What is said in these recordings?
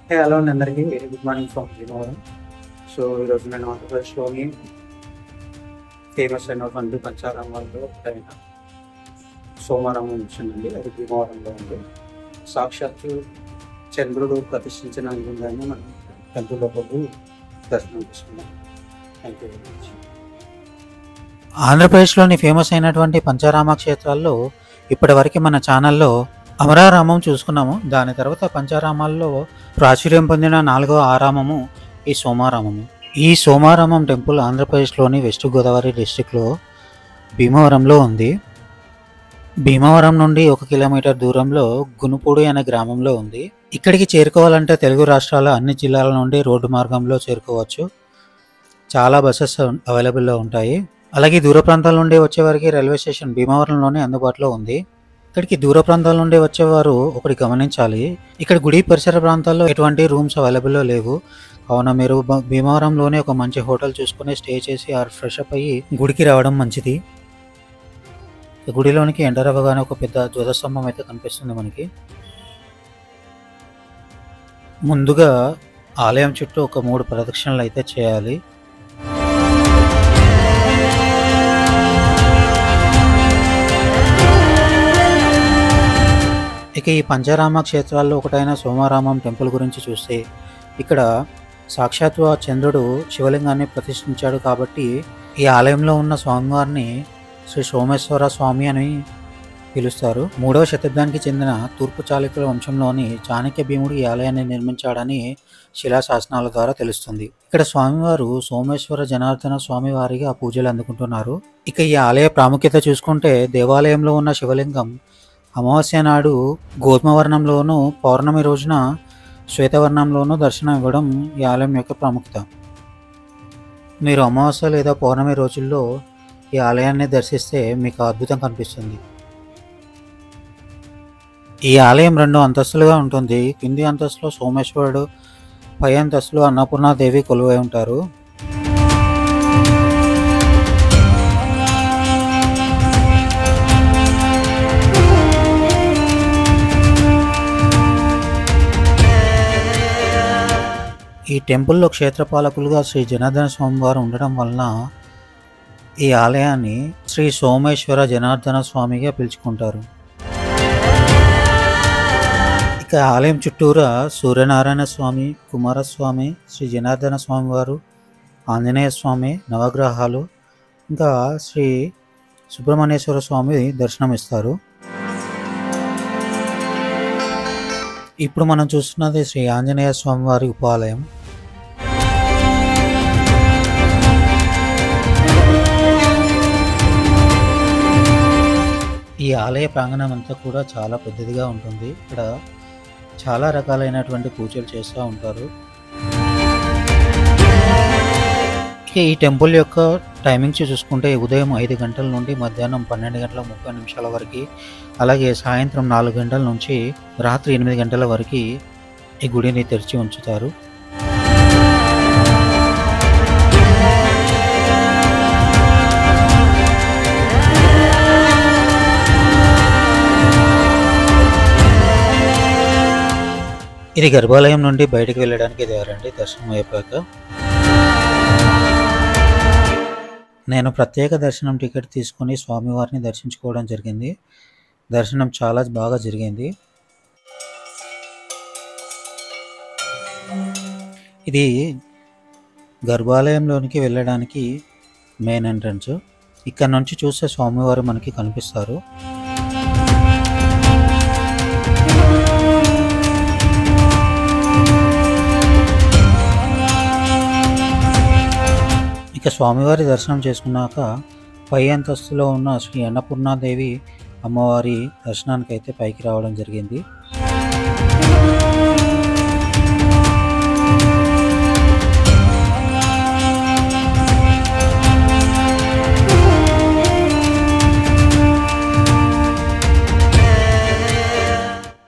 Hello అండి అందరికీ very good morning from Bhimavaram. So ఈరోజు నేను ఆంధ్రప్రదేశ్లోని ఫేమస్ అయినటువంటి పంచారామాల్లో అయిన సోమారామం వచ్చిందండి. అది భీమవరంలో ఉంది. సాక్షాత్తు చంద్రుడు ప్రతిష్ఠించిన విధంగానే మనం టెంపుల్లో పోయి దర్శనం చేసుకున్నాం. Thank you very much. ఆంధ్రప్రదేశ్లోని ఫేమస్ అయినటువంటి పంచారామ క్షేత్రాల్లో ఇప్పటివరకు మన ఛానల్లో అమరారామం చూసుకున్నాము. దాని తర్వాత పంచారామాల్లో ప్రాచుర్యం పొందిన 4వ ఆరామము ఈ సోమారామము. ఈ సోమారామం టెంపుల్ ఆంధ్రప్రదేశ్లోని వెస్ట్ గోదావరి డిస్టిక్లో భీమవరంలో ఉంది. భీమవరం నుండి 1 కిలోమీటర్ దూరంలో గునుపూడి అనే గ్రామంలో ఉంది. ఇక్కడికి చేరుకోవాలంటే తెలుగు రాష్ట్రాల అన్ని జిల్లాల నుండి రోడ్డు మార్గంలో చేరుకోవచ్చు. చాలా బస్సెస్ అవైలబుల్లో ఉంటాయి. అలాగే దూర ప్రాంతాల నుండి వచ్చేవారికి రైల్వే స్టేషన్ భీమవరంలోనే అందుబాటులో ఉంది. ఇక్కడికి దూర ప్రాంతాల నుండి వచ్చేవారు ఒకటి గమనించాలి, ఇక్కడ గుడి పరిసర ప్రాంతాల్లో ఎటువంటి రూమ్స్ అవైలబుల్లో లేవు. కావున మీరు భీమవరంలోనే ఒక మంచి హోటల్ చూసుకుని స్టే చేసి ఫ్రెష్ అప్ అయ్యి గుడికి రావడం మంచిది. గుడిలోనికి ఎంటర్ అవ్వగానే ఒక పెద్ద ధ్వజస్తంభం అయితే కనిపిస్తుంది మనకి. ముందుగా ఆలయం చుట్టూ ఒక 3 ప్రదక్షిణలు అయితే చేయాలి. ఇక ఈ పంచారామ క్షేత్రాల్లో ఒకటైన సోమారామం టెంపుల్ గురించి చూస్తే, ఇక్కడ సాక్షాత్తు ఆ చంద్రుడు శివలింగాన్ని ప్రతిష్ఠించాడు కాబట్టి ఈ ఆలయంలో ఉన్న స్వామివారిని శ్రీ సోమేశ్వర స్వామి అని పిలుస్తారు. 3వ శతాబ్దానికి చెందిన తూర్పు చాళుక్యుల వంశంలోని చాణక్య భీముడు ఈ ఆలయాన్ని నిర్మించాడని శిలాశాసనాల ద్వారా తెలుస్తుంది. ఇక్కడ స్వామివారు సోమేశ్వర జనార్దన స్వామివారిగా పూజలు అందుకుంటున్నారు. ఇక ఈ ఆలయ ప్రాముఖ్యత చూసుకుంటే, దేవాలయంలో ఉన్న శివలింగం అమావాస్య నాడు గోధుమ వర్ణంలోనూ, పౌర్ణమి రోజున శ్వేతవర్ణంలోనూ దర్శనం ఇవ్వడం ఈ ఆలయం యొక్క ప్రాముఖ్యత. మీరు అమావాస్య లేదా పౌర్ణమి రోజుల్లో ఈ ఆలయాన్ని దర్శిస్తే మీకు అద్భుతం కనిపిస్తుంది. ఈ ఆలయం 2 అంతస్తులుగా ఉంటుంది. కింది అంతస్తులో సోమేశ్వరుడు, పై అంతస్తులో అన్నపూర్ణాదేవి కొలువై ఉంటారు. ఈ టెంపుల్లో క్షేత్రపాలకులుగా శ్రీ జనార్దన స్వామి వారు ఉండడం వలన ఈ ఆలయాన్ని శ్రీ సోమేశ్వర జనార్దన స్వామిగా పిలుచుకుంటారు. ఇక ఆలయం చుట్టూరా సూర్యనారాయణ స్వామి, కుమారస్వామి, శ్రీ జనార్దన స్వామి వారు, ఆంజనేయ స్వామి, నవగ్రహాలు, ఇంకా శ్రీ సుబ్రహ్మణ్యేశ్వర స్వామి దర్శనమిస్తారు. ఇప్పుడు మనం చూస్తున్నది శ్రీ ఆంజనేయ స్వామి వారి ఉపాలయం. ఈ ఆలయ ప్రాంగణం అంతా కూడా చాలా పెద్దదిగా ఉంటుంది. ఇక్కడ చాలా రకాలైనటువంటి పూజలు చేస్తూ ఉంటారు. ఈ టెంపుల్ యొక్క టైమింగ్స్ చూసుకుంటే ఉదయం 5 గంటల నుండి మధ్యాహ్నం 12 గంటల 30 నిమిషాల వరకు, అలాగే సాయంత్రం 4 గంటల నుంచి రాత్రి 8 గంటల వరకు ఈ గుడిని తెరిచి ఉంచుతారు. ఇది గర్భాలయం నుండి బయటకు వెళ్ళడానికి దారండి దర్శనం అయిపోయాక. నేను ప్రత్యేక దర్శనం టికెట్ తీసుకొని స్వామివారిని దర్శించుకోవడం జరిగింది. దర్శనం చాలా బాగా జరిగింది. ఇది గర్భాలయంలోనికి వెళ్ళడానికి మెయిన్ ఎంట్రన్స్. ఇక్కడ నుంచి చూస్తే స్వామివారు మనకి కనిపిస్తారు. ఇక స్వామివారి దర్శనం చేసుకున్నాక పై అంతస్తులో ఉన్న శ్రీ అన్నపూర్ణాదేవి అమ్మవారి దర్శనానికి అయితే పైకి రావడం జరిగింది.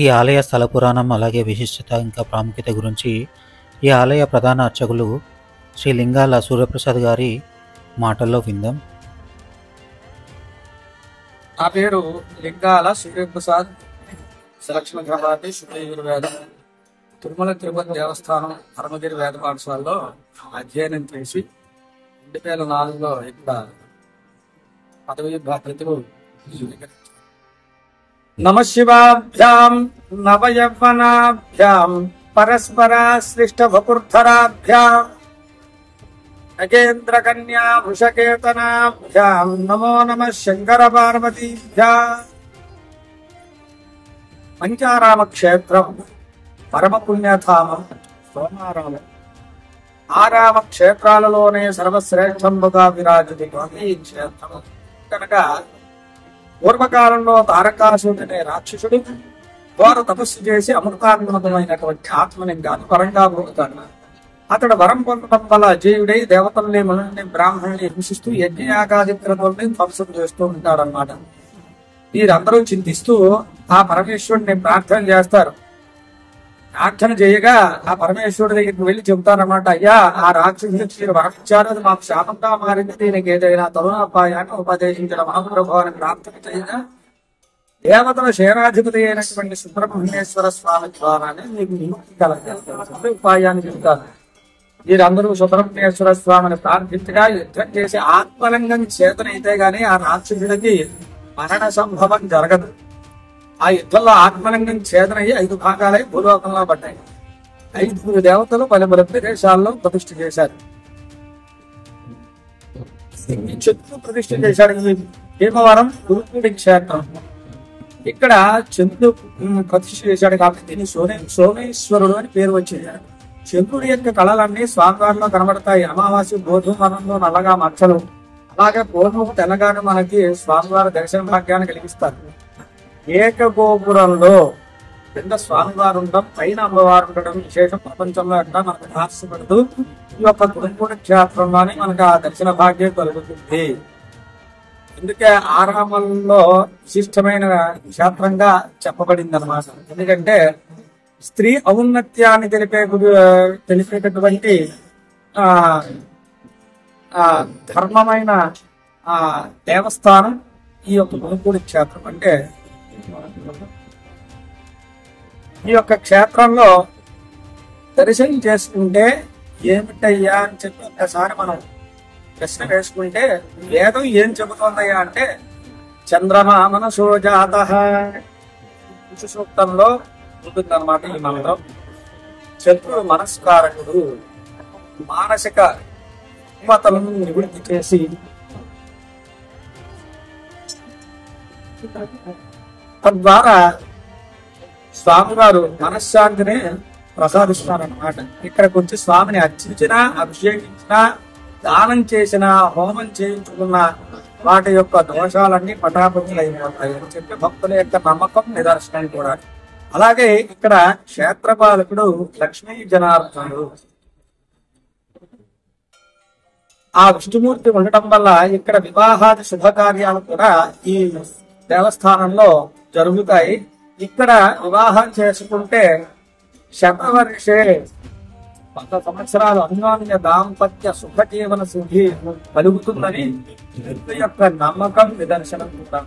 ఈ ఆలయ స్థల పురాణం, అలాగే విశిష్టత, ఇంకా ప్రాముఖ్యత గురించి ఈ ఆలయ ప్రధాన అర్చకులు శ్రీ లింగాల సూర్యప్రసాద్ గారి మాటల్లో విందాం. నా పేరు లింగాల సూర్యప్రసాద్. లక్ష్మణ గ్రహాన్ని శుద్ధ యుర్వేదం తిరుమల తిరుపతి దేవస్థానం పరమగిరి వేద పాఠశాలలో అధ్యయనం చేసి 2004లో ఇక్కడ పదవి బాధ్యతలు స్వీకరించారు. నమశివాభ్యాం నవయవ్వనాభ్యాం పరస్పర శ్లిష్ట వపుర్ధరాభ్యాం నగేంద్ర కన్యా వృషకేతనాభ్యాం నమో నమః శంకర పార్వతీభ్యాం. పంచారామ క్షేత్రం పరమ పుణ్యధామం సోమారామం. ఆరామ క్షేత్రాలలోనే సర్వశ్రేష్టంబుగా విరాజిల్లుతోంది ఈ క్షేత్రం. కనుక పూర్వకాలంలో తారకాసురుడు అనే రాక్షసుడు ఘోర తపస్సు చేసి అమృతాత్మకమైనటువంటి ఆత్మలింగాన్ని వరంగా పొందుతాడు. అతడు వరం పొందడం వల్ల జీవుడై దేవతల్ని మనుల్ని బ్రాహ్మణుల్ని హింసిస్తూ యజ్ఞయాగాదిత్రుల్ని ధ్వంసం చేస్తూ ఉంటాడన్నమాట. వీరందరూ చింతిస్తూ ఆ పరమేశ్వరుడిని ప్రార్థన చేస్తారు. ప్రార్థన చేయగా ఆ పరమేశ్వరుడి దగ్గరికి వెళ్లి చెబుతారన్నమాట, అయ్యా ఆ రాక్షసుడికి మీరు వరం ఇచ్చారు, అది మాకు శాపంగా మారింది, దీనికి ఏదైనా తరుణోపాయాన్ని ఉపదేశించడం మహాప్రభు అని ప్రార్థన చేయగా దేవతల క్షేరాధిపతి అయినటువంటి సుబ్రహ్మణ్యేశ్వర స్వామి ద్వారానే మీకు విముక్తి కలగాలి ఉపాయాన్ని చెబుతారు. వీరందరూ సుబ్రహ్మణ్యేశ్వర స్వామిని ప్రార్థించగా యుద్ధం చేసి ఆత్మలింగం చేతనైతే గాని ఆ రాక్షసుడికి మరణ సంభవం జరగదు. ఆ యుద్ధంలో ఆత్మలింగం ఛేదనయ్యి 5 భాగాలై భూలోకంలో పడ్డాయి. 5 దేవతలు పలు ప్రదేశాల్లో ప్రతిష్ఠ చేశారు. చంద్రుడు ప్రతిష్ఠ చేశాడు. భీమవరం గురుకుడి క్షేత్రం. ఇక్కడ చంద్రుడు ప్రతిష్ఠ చేశాడు కాబట్టి దీన్ని సోమేశ్వరుడు అని పేరు వచ్చింది. చంద్రుడి యొక్క కళలన్నీ స్వామివారిలో కనబడతాయి. అమావాస్య గోధుమరంలో నల్లగా మచ్చలు, అలాగే పూర్వము తెల్లగాను మనకి స్వామివారి దర్శన భాగ్యాన్ని కలిగిస్తారు. ఏకగోపురంలో కింద స్వామివారు ఉండడం, పైన అమ్మవారు ఉండడం విశేషం. ప్రపంచంలో ఎక్కడ మనకు హాస్యపడుతూ ఈ యొక్క గురుకుడి క్షేత్రంలోనే మనకు ఆ దర్శన భాగ్యం కలుగుతుంది. అందుకే ఆరామంలో విశిష్టమైన క్షేత్రంగా చెప్పబడింది అన్నమాట. ఎందుకంటే స్త్రీ ఔన్నత్యాన్ని తెలిపేటటువంటి ధర్మమైన దేవస్థానం ఈ యొక్క గురుకుడి క్షేత్రం. అంటే ఈ యొక్క క్షేత్రంలో దర్శనం చేసుకుంటే ఏమిటయ్యా అని చెప్పి ఒకసారి మనం ప్రశ్న వేసుకుంటే వేదం ఏం చెబుతోందయ్యా అంటే చంద్రమా మనసో జాతః సూక్తంలో ఉంటుందన్నమాట ఈ మంత్రం. చంద్రుడు మనస్కారకుడు, మానసిక రుగ్మతలను నివృత్తి చేసి తద్వారా స్వామివారు మనశ్శాంతిని ప్రసాదిస్తారన్నమాట. ఇక్కడికి వచ్చి స్వామిని అర్చించినా, అభిషేకించినా, దానం చేసినా, హోమం చేయించుకున్న వాటి యొక్క దోషాలన్నీ పటాపంచలైపోతాయి అని చెప్పి భక్తుల యొక్క నమ్మకం, నిదర్శనం కూడా. అలాగే ఇక్కడ క్షేత్రపాలకుడు లక్ష్మీ జనార్దనుడు. ఆ విష్ణుమూర్తి ఉండటం వల్ల ఇక్కడ వివాహాది శుభకార్యాలు కూడా ఈ దేవస్థానంలో జరుగుతాయి. ఇక్కడ వివాహం చేసుకుంటే శతవర్షే 100 సంవత్సరాలు అన్యోన్య దాంపత్య సుఖజీవన సిద్ధి కలుగుతుందని భక్తుల యొక్క నమ్మకం, నిదర్శనం కూడా.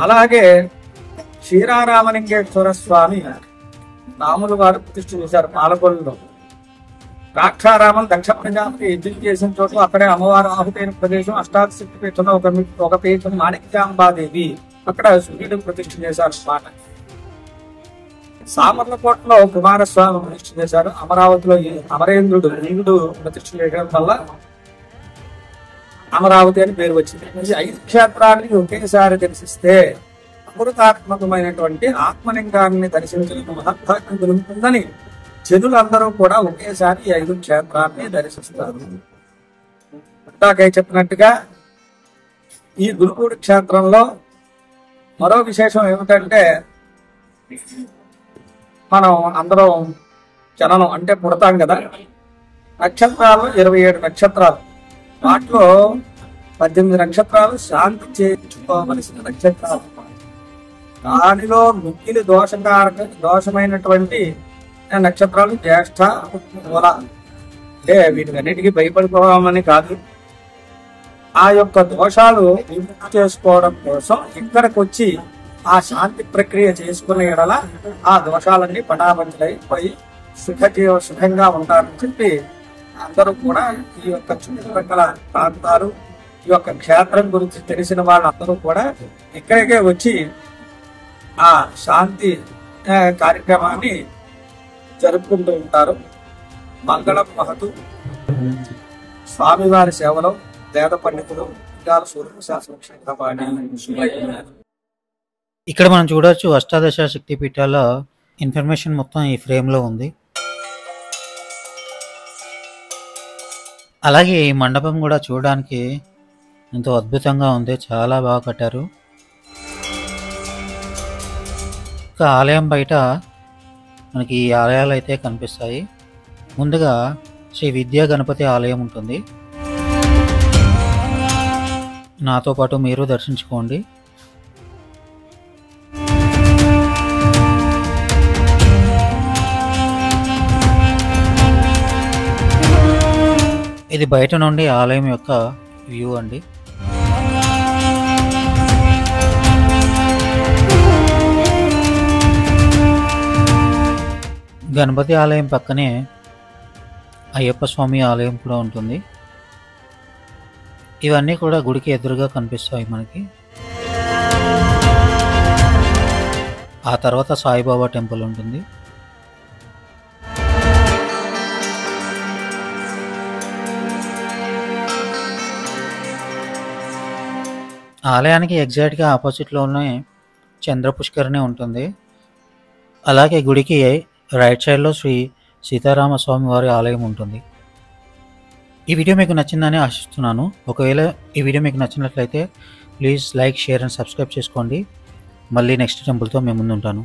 అలాగే క్షీరారామలింగేశ్వర స్వామి రాములు వారు ప్రతిష్ఠ చేశారు పాలకొల్లులో. ద్రాక్షారామం దక్ష ప్రజాపతి యజ్ఞం చేసిన చోట్ల అక్కడే అమ్మవారు ఆహుతైన ప్రదేశం. అష్టాదశక్తి పీఠంలో ఒక పీఠం మాణిక్యాంబాదేవి, అక్కడ సూర్యుడు ప్రతిష్ఠ చేశారు మాట. సామర్లకోటలో కుమారస్వామి ప్రతిష్ఠ చేశారు. అమరావతిలో అమరేంద్రుడు ఇంద్రుడు ప్రతిష్ఠ చేయడం వల్ల అమరావతి అని పేరు వచ్చింది. 5 క్షేత్రాన్ని ఒకేసారి దర్శిస్తే అమృతాత్మకమైనటువంటి ఆత్మలింగాన్ని దర్శించడం మహత్భాగ్యం కలుగుతుందని జనులందరూ కూడా ఒకేసారి 5 క్షేత్రాన్ని దర్శిస్తారు. ఇందాకే చెప్పినట్టుగా ఈ గురుకుడి క్షేత్రంలో మరో విశేషం ఏమిటంటే మనం అందరం జననం అంటే పుడతాం కదా. నక్షత్రాలు 27 నక్షత్రాలు. వాటిలో 18 నక్షత్రాలు శాంతి చేయించుకోవలసిన నక్షత్రాలు. దానిలో మిక్కిలి దోషమైనటువంటి నక్షత్రాలు జ్యేష్ఠ, మూల. అంటే వీటికన్నిటికీ భయపడిపోవాలని కాదు, ఆ యొక్క దోషాలు నివృత్తి చేసుకోవడం కోసం ఇక్కడికి వచ్చి ఆ శాంతి ప్రక్రియ చేసుకునే ఎడల ఆ దోషాలన్నీ పటాపంచలైపోయి సుఖంగా ఉంటారని చెప్పి అందరూ కూడా ఈ యొక్క చుట్టుపక్కల ప్రాంతాలు ఈ యొక్క క్షేత్రం గురించి తెలిసిన వాళ్ళందరూ కూడా ఇక్కడికే వచ్చి ఆ శాంతి కార్యక్రమాన్ని జరుపుకుంటూ ఉంటారు. మంగళం మహతు స్వామివారి సేవలో వేద పండితులు ఇక్కడ మనం చూడొచ్చు అష్టాదశ శక్తి పీఠాల ఇన్ఫర్మేషన్ మొత్తం ఈ ఫ్రేమ్లో ఉంది. అలాగే ఈ మండపం కూడా చూడడానికి ఎంతో అద్భుతంగా ఉంది, చాలా బాగా కట్టారు. ఇంకా ఆలయం బయట మనకి ఈ ఆలయాలు అయితే కనిపిస్తాయి. ముందుగా శ్రీ విద్యా గణపతి ఆలయం ఉంటుంది, నాతో పాటు మీరు దర్శించుకోండి. ఇది బయట నుండి ఆలయం యొక్క వ్యూ అండి. గణపతి ఆలయం పక్కనే అయ్యప్ప స్వామి ఆలయం కూడా ఉంటుంది. ఇవన్నీ కూడా గుడికి ఎదురుగా కనిపిస్తాయి మనకి. ఆ తర్వాత సాయిబాబా టెంపుల్ ఉంటుంది. ఆలయానికి ఎగ్జాక్ట్గా ఆపోజిట్లోనే చంద్ర పుష్కరిణి ఉంటుంది. అలాగే గుడికి రైట్ సైడ్లో శ్రీ సీతారామ స్వామి వారి ఆలయం ఉంటుంది. ఈ వీడియో మీకు నచ్చిందని ఆశిస్తున్నాను. ఒకవేళ ఈ వీడియో మీకు నచ్చినట్లయితే please like, share and subscribe చేసుకోండి. మళ్ళీ నెక్స్ట్ టెంపుల్తో మేము ముందు ఉంటాను.